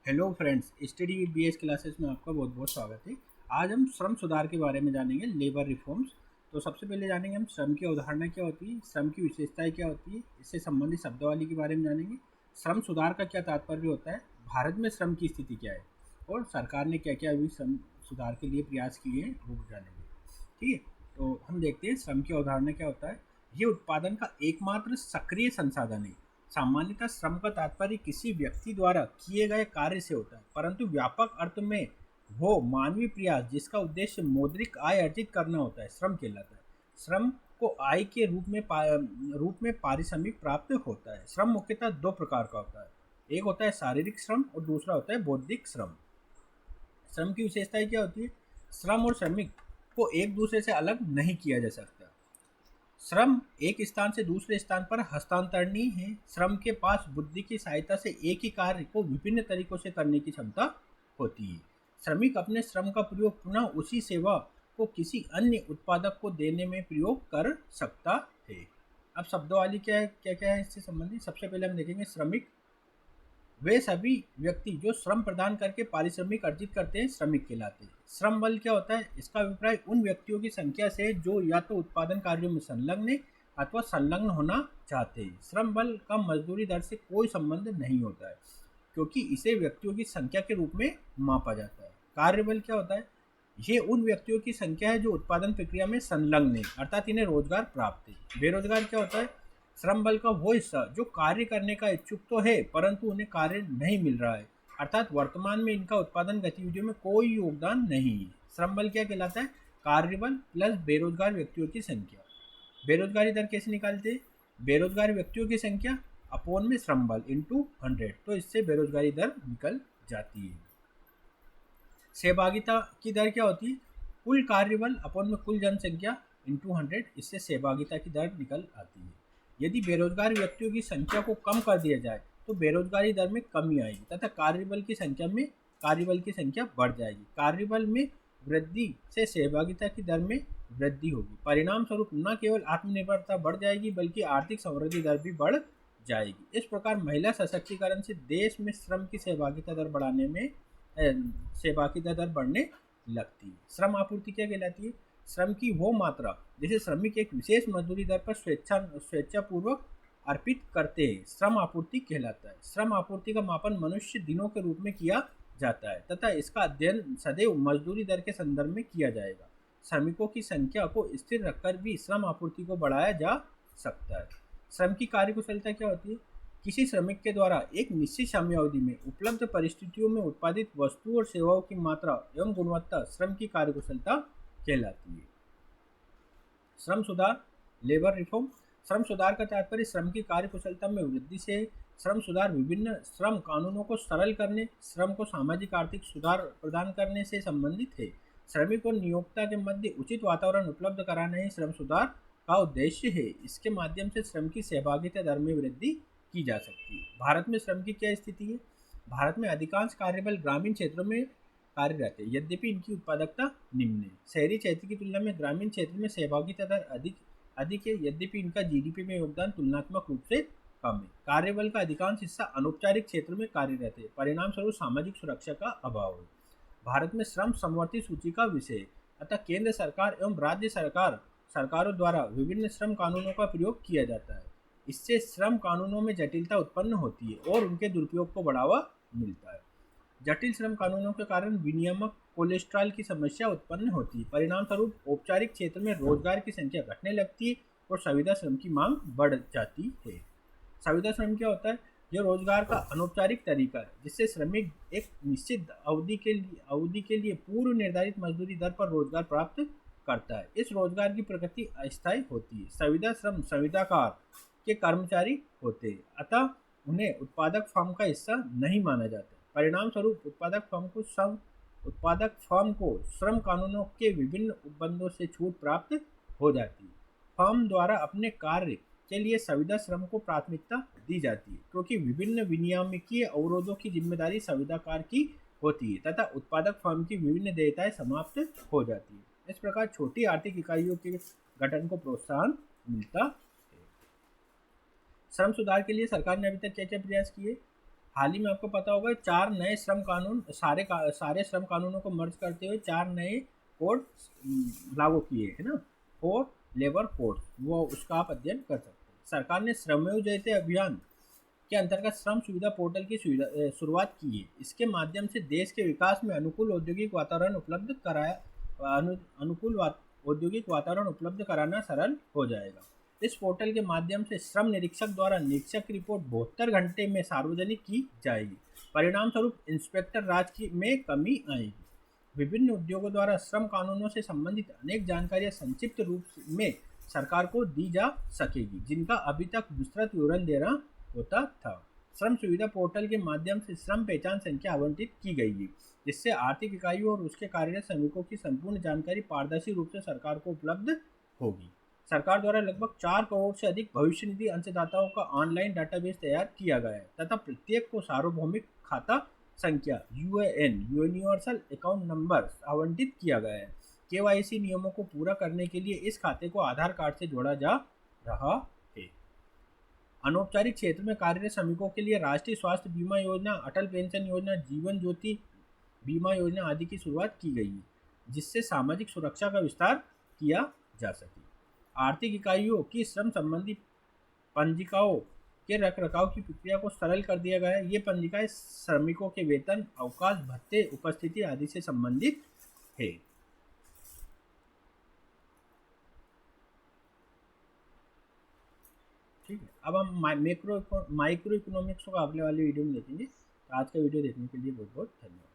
Hello friends, study with BS classes में आपका बहुत बहुत स्वागत है। आज हम श्रम सुधार के बारे में जानेंगे, लेबर रिफॉर्म्स। तो सबसे पहले जानेंगे हम श्रम की अवधारणा क्या होती है, श्रम की विशेषताएं क्या होती है, इससे संबंधित शब्दावली के बारे में जानेंगे। श्रम सुधार का क्या तात्पर्य होता है, भारत में श्रम की स्थिति क्या है और सरकार ने क्या क्या अभी श्रम सुधार के लिए प्रयास किए हैं वो जानेंगे। ठीक है, तो हम देखते हैं श्रम की अवधारणा क्या होता है। ये उत्पादन का एकमात्र सक्रिय संसाधन है। सामान्यतः श्रम का तात्पर्य किसी व्यक्ति द्वारा किए गए कार्य से होता है, परंतु व्यापक अर्थ में वो मानवीय प्रयास जिसका उद्देश्य मौद्रिक आय अर्जित करना होता है, श्रम कहलाता है। श्रम को आय के रूप में पारिश्रमिक प्राप्त होता है। श्रम मुख्यतः दो प्रकार का होता है, एक होता है शारीरिक श्रम और दूसरा होता है बौद्धिक श्रम। श्रम की विशेषताएं क्या होती है? श्रम और श्रमिक को एक दूसरे से अलग नहीं किया जा सकता। श्रम एक स्थान से दूसरे स्थान पर हस्तांतरणीय है। श्रम के पास बुद्धि की सहायता से एक ही कार्य को विभिन्न तरीकों से करने की क्षमता होती है। श्रमिक अपने श्रम का प्रयोग पुनः उसी सेवा को किसी अन्य उत्पादक को देने में प्रयोग कर सकता है। अब शब्दावली क्या है इससे संबंधित। सबसे पहले हम देखेंगे श्रमिक। वे सभी व्यक्ति जो श्रम प्रदान करके पारिश्रमिक अर्जित करते हैं, श्रमिक कहलाते हैं। श्रम बल क्या होता है? इसका अभिप्राय उन व्यक्तियों की संख्या से है जो या तो उत्पादन कार्यों में संलग्न है अथवा संलग्न होना चाहते हैं। श्रम बल का मजदूरी दर से कोई संबंध नहीं होता है, क्योंकि इसे व्यक्तियों की संख्या के रूप में मापा जाता है। कार्यबल क्या होता है? ये उन व्यक्तियों की संख्या है जो उत्पादन प्रक्रिया में संलग्न है, अर्थात इन्हें रोजगार प्राप्त है। बेरोजगार क्या होता है? श्रम बल का वो हिस्सा जो कार्य करने का इच्छुक तो है परंतु उन्हें कार्य नहीं मिल रहा है, अर्थात वर्तमान में इनका उत्पादन गतिविधियों में कोई योगदान नहीं है। श्रम बल क्या कहलाता है? कार्यबल प्लस बेरोजगार व्यक्तियों की संख्या। बेरोजगारी दर कैसे निकालते हैं? बेरोजगार व्यक्तियों की संख्या अपोन में श्रम बल इंटू 100, तो इससे बेरोजगारी दर निकल जाती है। सहभागिता की दर क्या होती है? कुल कार्यबल अपोन में कुल जनसंख्या इंटू 100, इससे सहभागिता की दर निकल आती है। यदि बेरोजगार व्यक्तियों की संख्या को कम कर दिया जाए तो बेरोजगारी दर में कमी आएगी तथा कार्यबल की संख्या बढ़ जाएगी। कार्यबल में वृद्धि से सहभागिता की दर में वृद्धि होगी। परिणाम स्वरूप न केवल आत्मनिर्भरता बढ़ जाएगी बल्कि आर्थिक समृद्धि दर भी बढ़ जाएगी। इस प्रकार महिला सशक्तिकरण से देश में श्रम की सहभागिता दर बढ़ाने में सहभागिता दर बढ़ने लगती है। श्रम आपूर्ति क्या कहलाती है? श्रम की वो मात्रा जिसे श्रमिक एक विशेष मजदूरी दर पर स्वेच्छापूर्वक अर्पित करते हैं, श्रम आपूर्ति कहलाता है। श्रम आपूर्ति का मापन मनुष्य दिनों के रूप में किया जाता है तथा इसका अध्ययन सदैव मजदूरी दर के संदर्भ में किया जाएगा। श्रमिकों की संख्या को स्थिर रखकर भी श्रम आपूर्ति को बढ़ाया जा सकता है। श्रम की कार्यकुशलता क्या होती है? किसी श्रमिक के द्वारा एक निश्चित समयावधि में उपलब्ध परिस्थितियों में उत्पादित वस्तु और सेवाओं की मात्रा एवं गुणवत्ता श्रम की कार्यकुशलता कहलाती है। श्रम सुधार, लेबर रिफॉर्म। श्रम सुधार का तात्पर्य श्रम की कार्यकुशलता में वृद्धि से है। श्रम सुधार विभिन्न श्रम कानूनों को सरल करने, श्रम को सामाजिक आर्थिक सुधार प्रदान करने से संबंधित है। श्रमिक और नियोक्ता के मध्य उचित वातावरण उपलब्ध कराना ही श्रम सुधार का उद्देश्य है। इसके माध्यम से श्रम की सहभागिता दर में वृद्धि की जा सकती है। भारत में श्रम की क्या स्थिति है? भारत में अधिकांश कार्यबल ग्रामीण क्षेत्रों में कार्यरत है, यद्यपि इनकी उत्पादकता निम्न है। शहरी क्षेत्र की तुलना में ग्रामीण क्षेत्र में सहभागिता दर अधिक है, यद्यपि इनका जीडीपी में योगदान तुलनात्मक रूप से कम है। कार्यबल का अधिकांश हिस्सा अनौपचारिक क्षेत्र में कार्यरत है, परिणाम स्वरूप सामाजिक सुरक्षा का अभाव है। भारत में श्रम समवर्ती सूची का विषय है, अतः केंद्र सरकार एवं राज्य सरकारों द्वारा विभिन्न श्रम कानूनों का प्रयोग किया जाता है। इससे श्रम कानूनों में जटिलता उत्पन्न होती है और उनके दुरुपयोग को बढ़ावा मिलता है। जटिल श्रम कानूनों के कारण विनियामक कोलेस्ट्रॉल की समस्या उत्पन्न होती है। परिणाम स्वरूप औपचारिक क्षेत्र में रोजगार की संख्या घटने लगती है और संविदा श्रम की मांग बढ़ जाती है। संविदा श्रम क्या होता है? यह रोजगार का अनौपचारिक तरीका है जिससे श्रमिक एक निश्चित अवधि के लिए पूर्व निर्धारित मजदूरी दर पर रोजगार प्राप्त करता है। इस रोजगार की प्रकृति अस्थायी होती है। संविदा श्रम संविदाकार के कर्मचारी होते हैं, अतः उन्हें उत्पादक फर्म का हिस्सा नहीं माना जाता। परिणाम स्वरूप उत्पादक फर्म को श्रम कानूनों के विभिन्न उपबंधों से छूट प्राप्त हो जाती है। फर्म द्वारा अपने कार्य के लिए संविदा श्रम को प्राथमिकता दी जाती है, क्योंकि विभिन्न विनियामकीय अवरोधों की जिम्मेदारी संविदाकार की होती है तथा उत्पादक फर्म की विभिन्न देयताएं समाप्त हो जाती है। इस प्रकार छोटी आर्थिक इकाइयों के गठन को प्रोत्साहन मिलता है। श्रम सुधार के लिए सरकार ने अभी तक क्या क्या प्रयास किए? हाल ही में आपको पता होगा 4 नए श्रम कानून, सारे श्रम कानूनों को मर्ज करते हुए 4 नए कोड लागू किए है ना, 4 लेबर कोड, वो उसका आप अध्ययन कर सकते हैं। सरकार ने श्रमेव जयते अभियान के अंतर्गत श्रम सुविधा पोर्टल की शुरुआत की है। इसके माध्यम से देश के विकास में अनुकूल औद्योगिक वातावरण उपलब्ध कराया औद्योगिक वातावरण उपलब्ध कराना सरल हो जाएगा। इस पोर्टल के माध्यम से श्रम निरीक्षक द्वारा निरीक्षक रिपोर्ट 72 घंटे में सार्वजनिक की जाएगी। परिणाम स्वरूप इंस्पेक्टर राज की में कमी आएगी। विभिन्न उद्योगों द्वारा श्रम कानूनों से संबंधित अनेक जानकारियां संक्षिप्त रूप में सरकार को दी जा सकेगी, जिनका अभी तक विस्तृत विवरण देना होता था। श्रम सुविधा पोर्टल के माध्यम से श्रम पहचान संख्या आवंटित की गई है, जिससे आर्थिक इकाइयों और उसके कार्यरत श्रमिकों की संपूर्ण जानकारी पारदर्शी रूप से सरकार को उपलब्ध होगी। सरकार द्वारा लगभग 4 करोड़ से अधिक भविष्य निधि अंशदाताओं का ऑनलाइन डाटाबेस तैयार किया गया है तथा प्रत्येक को सार्वभौमिक खाता संख्या यूएएन यूनिवर्सल अकाउंट नंबर आवंटित किया गया है। केवाईसी नियमों को पूरा करने के लिए इस खाते को आधार कार्ड से जोड़ा जा रहा है। अनौपचारिक क्षेत्र में कार्यरत श्रमिकों के लिए राष्ट्रीय स्वास्थ्य बीमा योजना, अटल पेंशन योजना, जीवन ज्योति बीमा योजना आदि की शुरुआत की गई है, जिससे सामाजिक सुरक्षा का विस्तार किया जा सके। आर्थिक इकाइयों की श्रम संबंधी पंजिकाओं के रखरखाव की प्रक्रिया को सरल कर दिया गया है। ये पंजिकाएं श्रमिकों के वेतन, अवकाश, भत्ते, उपस्थिति आदि से संबंधित है। ठीक है, अब हम माइक्रो इकोनॉमिक्स को अगले वाली वीडियो में देखेंगे। तो आज का वीडियो देखने के लिए बहुत बहुत धन्यवाद।